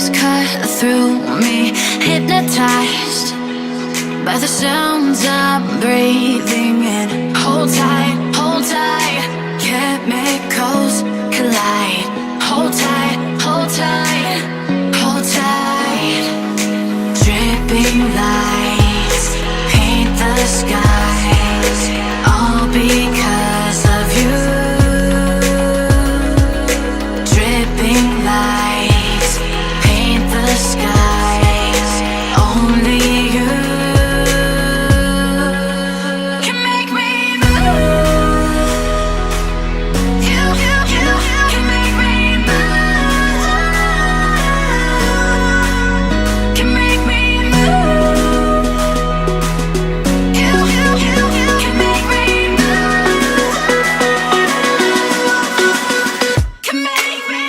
waves cut through me, hypnotized by the sounds I'm breathing in. Hold tight, chemicals collide. Hold tight, hold tight, hold tight. Dripping lights paint the skies, all because of you. Dripping lights paint the skies, only you can make me move. You can make me move. Can make me move. You can make me move. Can make me.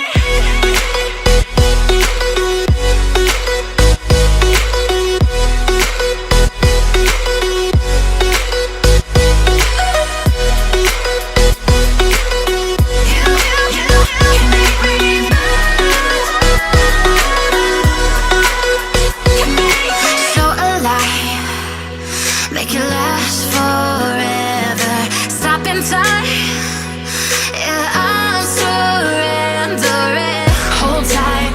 So alive, make it last forever. Stop in time, yeah, I'm surrendering. Hold tight,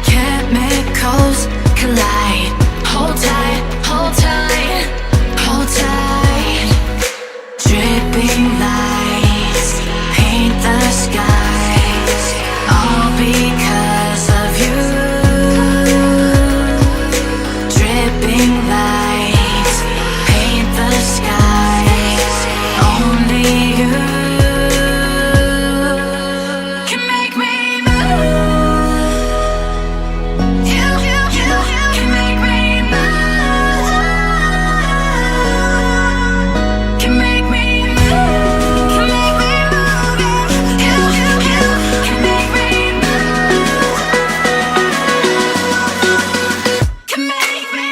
chemicals collide. Hold tight, hold tight, hold tight. Dripping lights paint the skies, all because of you. Dripping lights paint the skies, only you can make me move. You can make me move. Can make me move. Can make me move. You can make me move. Can make me.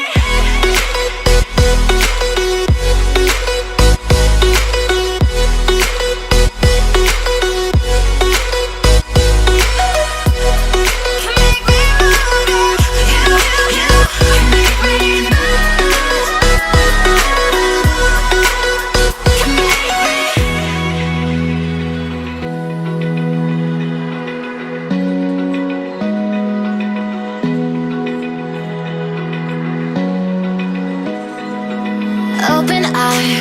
Open eye,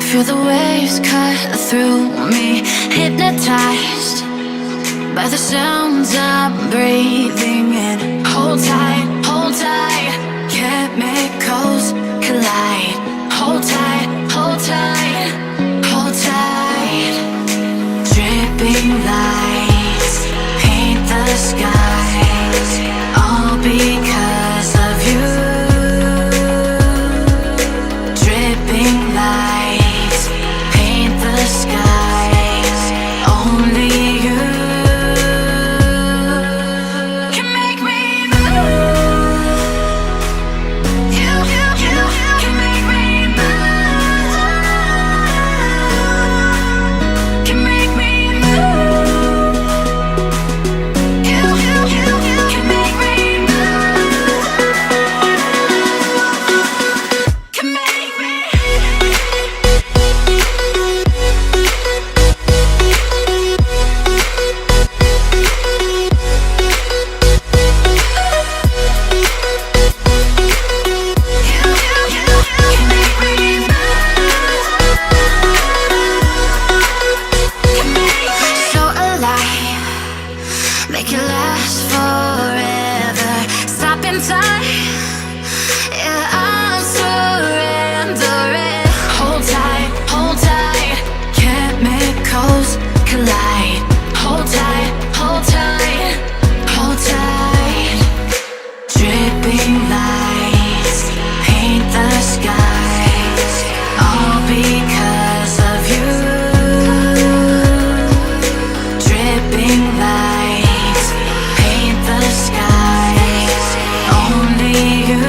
feel the waves cut through me, hypnotized by the sounds I'm breathing in. Hold tight, chemicals collide. Hold tight, hold tight, hold tight. Dripping lights paint the skies, all because of you. Dripping lights paint the skies, only you can make me move. You can make me move. Can make me move. You can make me move. Can make me. So alive, make it last forever. Stop in time, yeah, I'm surrendering. Hold tight, chemicals collide. Hold tight, hold tight, hold tight. Dripping lights paint the skies, all because of you. Dripping lights paint the skies, only you